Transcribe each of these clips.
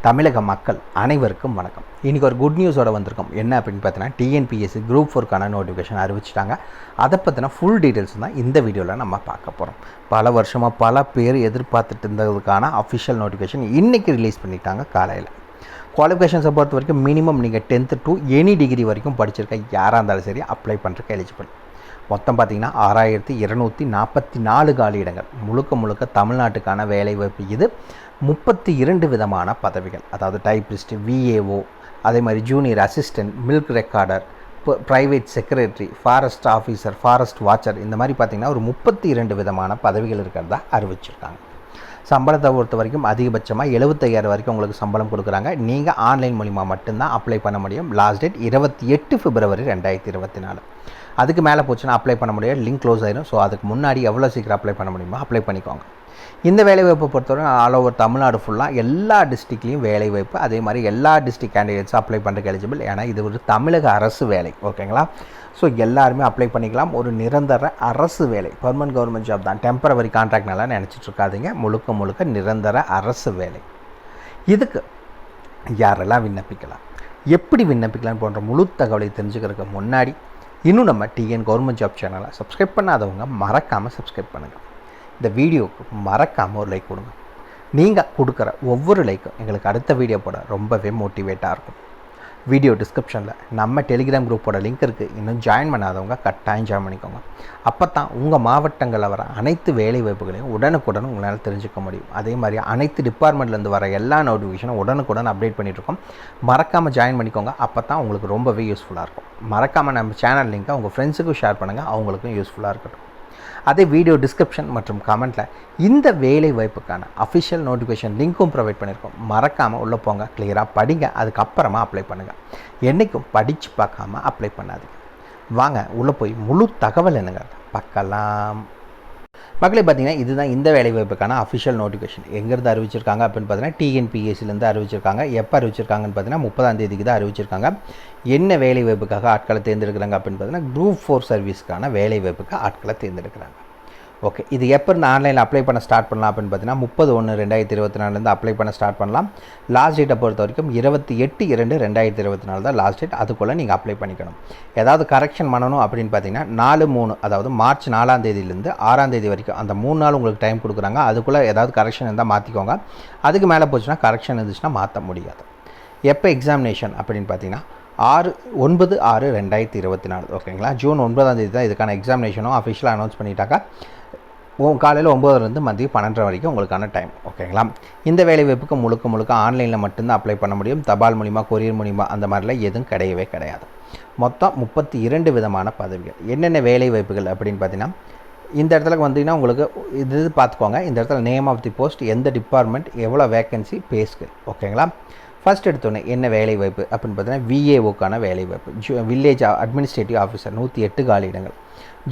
தமிழக மக்கள் அனைவருக்கும் வணக்கம். இன்றைக்கி ஒரு குட் நியூஸோட வந்திருக்கோம். என்ன அப்படின்னு பார்த்தீங்கன்னா, டிஎன்பிஎஸ்சி குரூப் 4க்கான நோட்டிஃபிகேஷன் அறிவிச்சிட்டாங்க. அதை பற்றின ஃபுல் டீட்டெயில்ஸ் தான் இந்த வீடியோவில் நம்ம பார்க்க போகிறோம். பல வருஷமாக பல பேர் எதிர்பார்த்துட்டு இருந்ததுக்கான அஃபிஷியல் நோட்டிஃபிகேஷன் இன்றைக்கி ரிலீஸ் பண்ணிட்டாங்க காலையில். குவாலிஃபிகேஷன்ஸை பொறுத்த வரைக்கும் மினிமம் நீங்கள் 10th to எனி டிகிரி வரைக்கும் படிச்சிருக்க யாராக இருந்தாலும் சரி அப்ளை பண்ணுறதுக்கு எலிஜிபிள். மொத்தம் பார்த்திங்கன்னா 6244 காலி இடங்கள். முழுக்க தமிழ்நாட்டுக்கான வேலைவாய்ப்பு. இது 32 விதமான பதவிகள், அதாவது டைப்பிஸ்ட், விஏஓ, அதே மாதிரி junior assistant, milk recorder, private secretary, forest officer, forest watcher, இந்த மாதிரி பார்த்திங்கன்னா ஒரு 32 விதமான பதவிகள் இருக்கிறதா அறிவிச்சிருக்காங்க. சம்பளத்தை பொறுத்த வரைக்கும் அதிகபட்சமாக 75,000 வரைக்கும் உங்களுக்கு சம்பளம் கொடுக்குறாங்க. நீங்கள் ஆன்லைன் மூலிமா மட்டும்தான் அப்ளை பண்ண முடியும். Last date 28 February 2024. அதுக்கு மேலே போச்சுன்னா அப்ளை பண்ண முடியாது, லிங்க் க்ளோஸ் ஆயிடும். ஸோ அதுக்கு முன்னாடி எவ்வளோ சீக்கிரம் அப்ளை பண்ண முடியுமோ அப்ளை பண்ணிக்கோங்க. இந்த வேலைவாய்ப்பை பொறுத்தவரை ஆல் ஓவர் தமிழ்நாடு ஃபுல்லாக எல்லா டிஸ்ட்ரிக்ட்லேயும் வேலைவாய்ப்பு. அதே மாதிரி எல்லா டிஸ்ட்ரிக்ட் கேண்டிடேட்ஸும் அப்ளை பண்ணுறதுக்கு எலிஜிபிள். ஏன்னா இது ஒரு தமிழக அரசு வேலை, ஓகேங்களா? ஸோ எல்லாருமே அப்ளை பண்ணிக்கலாம். ஒரு நிரந்தர அரசு வேலை, பர்மனன்ட் கவர்மெண்ட் ஜாப் தான், டெம்பரவரி கான்ட்ராக்ட்னால நினச்சிட்ருக்காதீங்க. முழுக்க நிரந்தர அரசு வேலை. இதுக்கு யாரெல்லாம் விண்ணப்பிக்கலாம், எப்படி விண்ணப்பிக்கலாம் போன்ற முழு தகவலை தெரிஞ்சுக்கிறதுக்கு முன்னாடி இன்னும் நம்ம டிஎன் கவர்மெண்ட் ஜாப் சேனலை சப்ஸ்கிரைப் பண்ணாதவங்க மறக்காமல் சப்ஸ்கிரைப் பண்ணுங்கள். இந்த வீடியோவுக்கு மறக்காமல் ஒரு லைக் கொடுங்க. நீங்கள் கொடுக்குற ஒவ்வொரு லைக்கும் எங்களுக்கு அடுத்த வீடியோ போட ரொம்பவே மோட்டிவேட்டாக இருக்கும். வீடியோ டிஸ்கிரிப்ஷனில் நம்ம டெலிகிராம் குரூப்போட லிங்க் இருக்குது. இன்னும் ஜாயின் பண்ணாதவங்க கட்டாயம் ஜாயின் பண்ணிக்கோங்க. அப்போ தான் உங்கள் மாவட்டங்களில் வர அனைத்து வேலை வாய்ப்புகளையும் உடனுக்குடன் உங்களால் தெரிஞ்சுக்க முடியும். அதே மாதிரி அனைத்து டிபார்ட்மெண்ட்லேருந்து வர எல்லா நோட்டிஃபிகேஷனும் உடனுக்குடன் அப்டேட் பண்ணிகிட்ருக்கோம். மறக்காமல் ஜாயின் பண்ணிக்கோங்க. அப்போ தான் உங்களுக்கு ரொம்பவே யூஸ்ஃபுல்லாக இருக்கும். மறக்காமல் நம்ம சேனல் லிங்க்கை உங்கள் ஃப்ரெண்ட்ஸுக்கும் ஷேர் பண்ணுங்கள், அவங்களுக்கும் யூஸ்ஃபுல்லாக இருக்கட்டும். அதே வீடியோ டிஸ்கிரிப்ஷன் மற்றும் கமெண்ட்டில் இந்த வேலை வாய்ப்புக்கான அஃபிஷியல் நோட்டிஃபிகேஷன் லிங்க்கும் ப்ரொவைட் பண்ணியிருக்கோம். மறக்காமல் உள்ளே போங்க, கிளியராக படிங்க, அதுக்கப்புறமா அப்ளை பண்ணுங்கள். என்றைக்கும் படித்து பார்க்காம அப்ளை பண்ணாதீங்க. வாங்க உள்ளே போய் முழு தகவல் என்னங்க பார்க்கலாம். மக்களே, பார்த்தீங்கன்னா இதுதான் இந்த வேலைவாய்ப்புக்கான அஃபிஷியல் நோட்டிஃபிகேஷன். எங்கேருந்து அறிவிச்சிருக்காங்க அப்படின்னு பார்த்தீங்கன்னா டிஎன்பிஎஸ்சிலேருந்து அறிவிச்சிருக்காங்க. எப்போ அறிவிச்சிருக்காங்கன்னு பார்த்தீங்கன்னா 30ஆம் தேதிக்கு தான் அறிவிச்சிருக்காங்க. என்ன வேலைவாய்ப்புக்காக ஆட்களை தேர்ந்தெடுக்கிறாங்க அப்படின்னு பார்த்தீங்கன்னா குரூப் 4 சர்வீஸ்க்கான வேலைவாய்ப்புக்கு ஆட்களை தேர்ந்தெடுக்கிறாங்க. ஓகே, இது எப்போ இருந்து ஆன்லைனில் அப்ளை பண்ண ஸ்டார்ட் பண்ணலாம் அப்படின்னு பார்த்தீங்கன்னா 30/1/2024 அப்ளை பண்ண ஸ்டார்ட் பண்ணலாம். லாஸ்ட் டேட்டை பொறுத்த வரைக்கும் 28/2/2024 தான் லாஸ்ட் டேட். அதுக்குள்ளே நீங்கள் அப்ளை பண்ணிக்கணும். ஏதாவது கரெக்ஷன் பண்ணணும் அப்படின்னு பார்த்தீங்கன்னா 4/3, அதாவது மார்ச் 4ஆம் தேதியிலேருந்து 6ஆம் தேதி வரைக்கும் அந்த 3 நாள் உங்களுக்கு டைம் கொடுக்குறாங்க. அதுக்குள்ளே ஏதாவது கரெக்ஷன் இருந்தால் மாற்றிக்கோங்க. அதுக்கு மேலே போச்சுன்னா கரெக்ஷன் இருந்துச்சுன்னா மாற்ற முடியாது. எப்போ எக்ஸாமினேஷன் அப்படின்னு பார்த்தீங்கன்னா 9/6/2024, ஓகேங்களா? ஜூன் 9ஆம் தேதி தான் இதுக்கான எக்ஸாமினேஷனும் அஃபிஷியலாக அனௌன்ஸ் பண்ணிட்டாங்க. காலையில் 9 மதியம் 12 வரைக்கும் உங்களுக்கான டைம், ஓகேங்களா? இந்த வேலைவாய்ப்புக்கு முழுக்க ஆன்லைனில் மட்டும்தான் அப்ளை பண்ண முடியும். தபால் மூலிமா, கொரியர் மூலிமா அந்த மாதிரிலாம் எதுவும் கிடையாது. மொத்தம் 32 விதமான பதவிகள். என்னென்ன வேலைவாய்ப்புகள் அப்படின்னு பார்த்தீங்கன்னா, இந்த இடத்துல வந்தீங்கன்னா உங்களுக்கு இது பார்த்துக்கோங்க. இந்த இடத்துல நேம் ஆஃப் தி போஸ்ட், எந்த டிபார்ட்மெண்ட், எவ்வளோ வேக்கன்சி, பே ஸ்கேல், ஓகேங்களா? ஃபஸ்ட் எடுத்தோன்னே என்ன வேலைவாய்ப்பு அப்படின்னு பார்த்தீங்கன்னா விஏஓக்கான வேலைவாய்ப்பு. வில்லேஜ் அட்மினிஸ்ட்ரேட்டிவ் ஆஃபீஸர் 108 காலி இடங்கள்.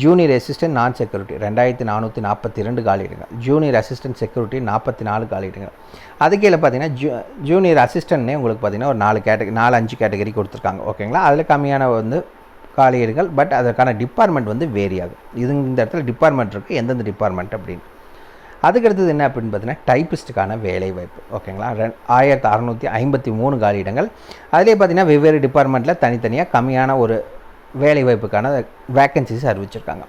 ஜூனியர் அசிஸ்டன்ட் நான் செக்யூரிட்டி 2442 காலி இடங்கள். ஜூனியர் அசிஸ்டன்ட் செக்யூரிட்டி 44 காலி இடங்கள். அது கீழே பார்த்தீங்கன்னா ஜூனியர் அசிஸ்டன்ட்னே உங்களுக்கு பார்த்தீங்கன்னா ஒரு 4-5 கேட்டகரி கொடுத்துருக்காங்க, ஓகேங்களா? அதில் கம்மியான காலி இடங்கள். பட் அதற்கான டிபார்ட்மெண்ட் வேரி ஆகும். இந்த இடத்துல டிபார்ட்மெண்ட் இருக்குது, எந்தெந்த டிபார்ட்மெண்ட் அப்படின்னு. அதுக்கடுத்தது என்ன அப்படின்னு பார்த்தீங்கன்னா டைப்பிஸ்ட்டுக்கான வேலைவாய்ப்பு, ஓகேங்களா? 1653 காலி இடங்கள். அதிலே பார்த்தீங்கன்னா வெவ்வேறு டிபார்ட்மெண்ட்டில் தனித்தனியாக கம்மியான ஒரு வேலைவாய்ப்புக்கான வேக்கன்சிஸ் அறிவிச்சிருக்காங்க.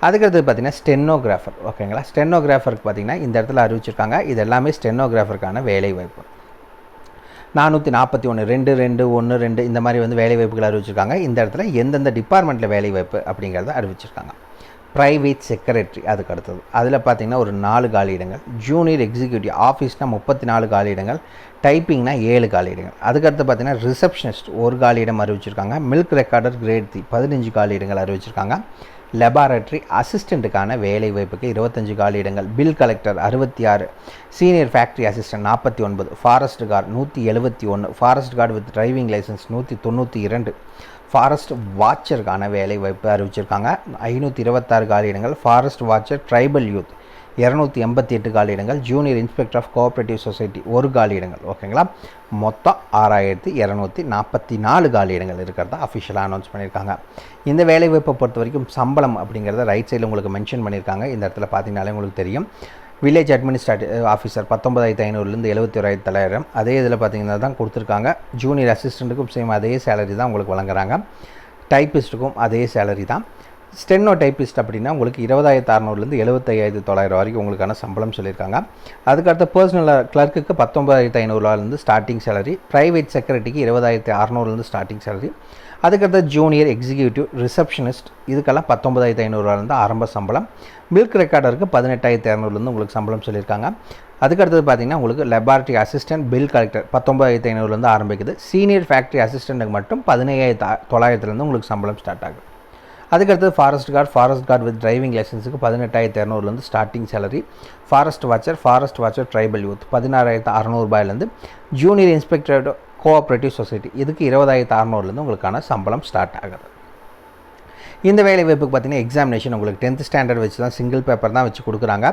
அதுக்கடுத்தது பார்த்தீங்கன்னா ஸ்டெனோகிராஃபர், ஓகேங்களா? ஸ்டெனோகிராஃபருக்கு பார்த்தீங்கன்னா இந்த இடத்துல அறிவிச்சிருக்காங்க. இது எல்லாமே ஸ்டெனோகிராஃபருக்கான வேலைவாய்ப்பு. 441 இந்த மாதிரி வேலைவாய்ப்புகள் அறிவிச்சிருக்காங்க. இந்த இடத்துல எந்தெந்த டிபார்ட்மெண்ட்டில் வேலைவாய்ப்பு அப்படிங்கிறத அறிவிச்சிருக்காங்க. ப்ரைவேட் செக்ரட்டரி அதுக்கு அடுத்தது, அதில் பார்த்திங்கன்னா ஒரு 4 காலி இடங்கள். ஜூனியர் எக்ஸிக்யூட்டிவ் ஆஃபீஸ்னால் 34 காலி இடங்கள். டைப்பிங்னா 7 காலி இடங்கள். அதுக்கடுத்து பார்த்திங்கன்னா ரிசப்ஷனிஸ்ட் 1 காலி இடம் அறிவிச்சிருக்காங்க. மில்க் ரெக்கார்டர் கிரேட் 3 15 காலி இடங்கள் அறிவிச்சிருக்காங்க. லெபார்டரி அசிஸ்டண்ட்டுக்கான வேலை வாய்ப்புக்கு 25 காலி இடங்கள். Bill collector 66. Senior factory assistant 49. Forest guard 171. Forest guard with driving licence 192. Forest வாட்சருக்கான வேலை வாய்ப்பு அறிவிச்சிருக்காங்க. 526 காலி இடங்கள். ஃபாரஸ்ட் வாட்சர் ட்ரைபல் யூத் 288 காலி இடங்கள். Junior inspector of cooperative society 1 காலி இடங்கள், ஓகேங்களா? மொத்தம் 6244 காலி இடங்கள் இருக்கிறதா அஃபிஷியலாக அனௌன்ஸ் பண்ணியிருக்காங்க. இந்த வேலைவாய்ப்பை பொறுத்த வரைக்கும் சம்பளம் அப்படிங்கிறத ரைட் சைடில் உங்களுக்கு மென்ஷன் பண்ணியிருக்காங்க. இந்த இடத்துல பார்த்தீங்கனாலே உங்களுக்கு தெரியும். வில்லேஜ் அட்மினிஸ்ட்ரேட்டிவ் ஆஃபீஸர் 19,500லேருந்து 71,900. அதே இதில் பார்த்தீங்கன்னா தான் கொடுத்துருக்காங்க. ஜூனியர் அசிஸ்டண்ட்டுக்கும் சேம் அதே சேலரி தான் உங்களுக்கு வழங்குறாங்க. டைப்பிஸ்ட்டுக்கும் அதே சேலரி தான். ஸ்டெனோ டைப்பிஸ்ட் அப்படின்னா உங்களுக்கு 20,600லேருந்து 75,900 வரைக்கும் உங்களுக்கான சம்பளம் சொல்லியிருக்காங்க. அதுக்கடுத்த பர்சனல் கிளர்க்குக்கு 19,500லேருந்து ஸ்டார்டிங் சேலரி. ப்ரைவேட் செக்ரட்டரிக்கு 20,600லேருந்து ஸ்டார்டிங் சேலரி. அதுக்கடுத்த ஜூனியர் எக்ஸிக்யூட்டிவ் ரிசப்ஷனிஸ்ட் இதுக்கெல்லாம் 19,500லேருந்து ஆரம்ப சம்பளம். மில்க் ரெக்கார்டருக்கு 18,200லேருந்து உங்களுக்கு சம்பளம் சொல்லியிருக்காங்க. அதுக்கடுத்தது பார்த்திங்கன்னா உங்களுக்கு லெபார்ட்ரி அசிஸ்டன்ட் பில் கலெக்டர் 19,500லேருந்து ஆரம்பிக்குது. சீனியர் ஃபேக்ட்ரி அசிஸ்டண்ட்டுக்கு மட்டும் 17,900லேருந்து உங்களுக்கு சம்பளம் ஸ்டார்ட் ஆகுது. அதுக்கடுத்து ஃபாரஸ்ட் கார்டு வித் டிரைவிங் லைசன்ஸுக்கு 18,200லேருந்து starting salary. Forest watcher tribal youth 16,600 junior inspector cooperative society இதுக்கு 20,600லேருந்து உங்களுக்கான சம்பளம் ஸ்டார்ட் ஆகுது. இந்த வேலை வாய்ப்புக்கு பார்த்தீங்கன்னா எக்ஸாமினேஷன் உங்களுக்கு 10th ஸ்டாண்டர்ட் வச்சு தான் சிங்கிள் பேப்பர் தான் வச்சு கொடுக்குறாங்க.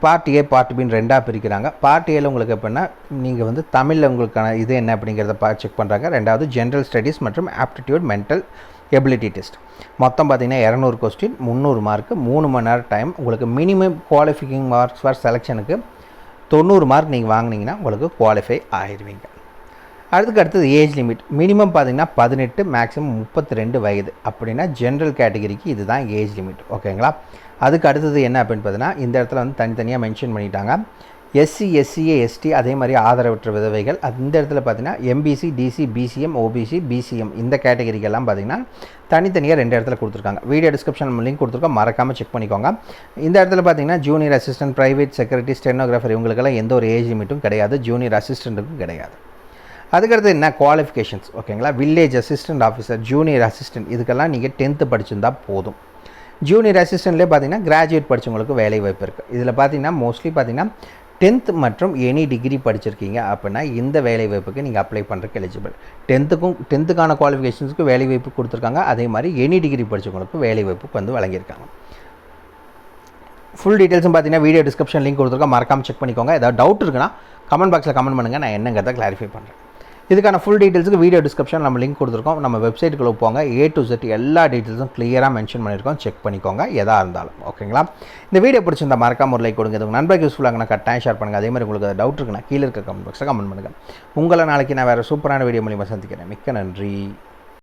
பார்ட் ஏ பார்ட் பின்னு 2ஆக பிரிக்கிறாங்க. பார்ட் ஏல உங்களுக்கு எப்படின்னா நீங்கள் தமிழில் உங்களுக்கான இது என்ன அப்படிங்கிறத செக் பண்ணுறாங்க. ரெண்டாவது ஜென்ரல் ஸ்டடீஸ் மற்றும் ஆப்டிடியூட் மென்டல் எபிலிட்டி டெஸ்ட். மொத்தம் பார்த்தீங்கன்னா 200 கொஸ்டின் 300 மார்க்கு 3 மணி நேரம் டைம். உங்களுக்கு மினிமம் குவாலிஃபிகிங் மார்க்ஸ் ஃபார் செலெக்ஷனுக்கு 90 மார்க் நீங்கள் வாங்கினீங்கன்னா உங்களுக்கு குவாலிஃபை ஆயிடுவீங்க. அடுத்தது ஏஜ் லிமிட் மினிமம் பார்த்தீங்கன்னா 18 மேக்ஸிமம் 32 வயது அப்படின்னா ஜென்ரல் கேட்டகரிக்கு இதுதான் ஏஜ் லிமிட். ஓகேங்களா. அதுக்கு அடுத்தது என்ன அப்படின்னு பார்த்தீங்கன்னா இந்த இடத்துல தனித்தனியாக மென்ஷன் பண்ணிட்டாங்க. எஸ்சி எஸ்சிஏ எஸ்டி அதே மாதிரி ஆதரவற்ற விதவைகள். இந்த இடத்துல பார்த்தீங்கன்னா MBC DC BCM OBC BCM இந்த கேட்டகரிக்கெல்லாம் பார்த்தீங்கன்னா தனித்தனியாக 2 இடத்துல கொடுத்துருக்காங்க. வீடியோ டிஸ்கிரிப்ஷன் லிங்க் கொடுத்துருக்கோம், மறக்காமல் செக் பண்ணிக்கோங்க. இந்த இடத்துல பார்த்தீங்கன்னா junior assistant private secretary stenographer இவங்களுக்கெல்லாம் எந்த ஒரு ஏஜ் லிமிட்டும் கிடையாது. ஜூனியர் அசிஸ்டண்ட்டுக்கும் கிடையாது. அதுக்கடுத்து என்ன குவாலிஃபிகேஷன்ஸ் ஓகேங்களா. Village assistant officer junior assistant இதுக்கெல்லாம் நீங்கள் 10th படிச்சிருந்தால் போதும். ஜூனியர் அசிஸ்டண்ட்லேயே பார்த்தீங்கன்னா கிராஜுவேட் படித்தவங்களுக்கு வேலை வாய்ப்பு இருக்குது. இதில் பார்த்தீங்கன்னா மோஸ்ட்லி பார்த்தீங்கன்னா 10th மற்றும் எனி டிகிரி படிச்சிருக்கீங்க அப்படின்னா இந்த வேலை வாய்ப்புக்கு நீங்கள் அப்ளை பண்ணுறதுக்கு எலிஜிபிள். 10th குவாலிஃபிகேஷன்ஸுக்கு வேலை வாய்ப்பு கொடுத்துருக்காங்க. அதே மாதிரி எனி டிகிரி படித்தவங்களுக்கு வேலை வாய்ப்புக்கு வழங்கியிருக்காங்க. ஃபுல் டீட்டெயில்ஸும் பார்த்தீங்கன்னா வீடியோ டிஸ்கிரிப்ஷன் லிங்க் கொடுத்துருக்கோம், மறக்காமல் செக் பண்ணிக்கோங்க. ஏதாவது டவுட் இருக்குன்னா கமெண்ட் பாக்ஸில் கமெண்ட் பண்ணுங்கள், நான் என்னங்கிறத கிளாரிஃபை பண்ணுறேன். இதுக்கான ஃபுல் டீட்டெயில்ஸுக்கு வீடியோ டிஸ்கிரிப்ஷன் நம்ம லிங்க் கொடுத்துருக்கோம். நம்ம வெப்சைட்டுக்குள்ளே போங்க, A to Z எல்லா டீட்டெயில்ஸும் கிளியராக மென்ஷன் பண்ணியிருக்கோம், செக் பண்ணிக்கோங்க எதாக இருந்தாலும். ஓகேங்களா. இந்த வீடியோ பிடிச்சிருந்தா மறக்காம ஒரு லைக் கொடுங்க. இது நண்பருக்கு யூஸ்ஃபுல்லாக கட்டாயம் ஷேர் பண்ணுங்கள். அதே மாதிரி உங்களுக்கு டவுட் இருக்குன்னா கீழே இருக்க கமெண்ட் பாக்ஸில் கமெண்ட் பண்ணுங்கள். உங்களை நாளைக்கு நான் வேறு சூப்பரான வீடியோ மூலியமாக சந்திக்கிறேன். மிக்க நன்றி.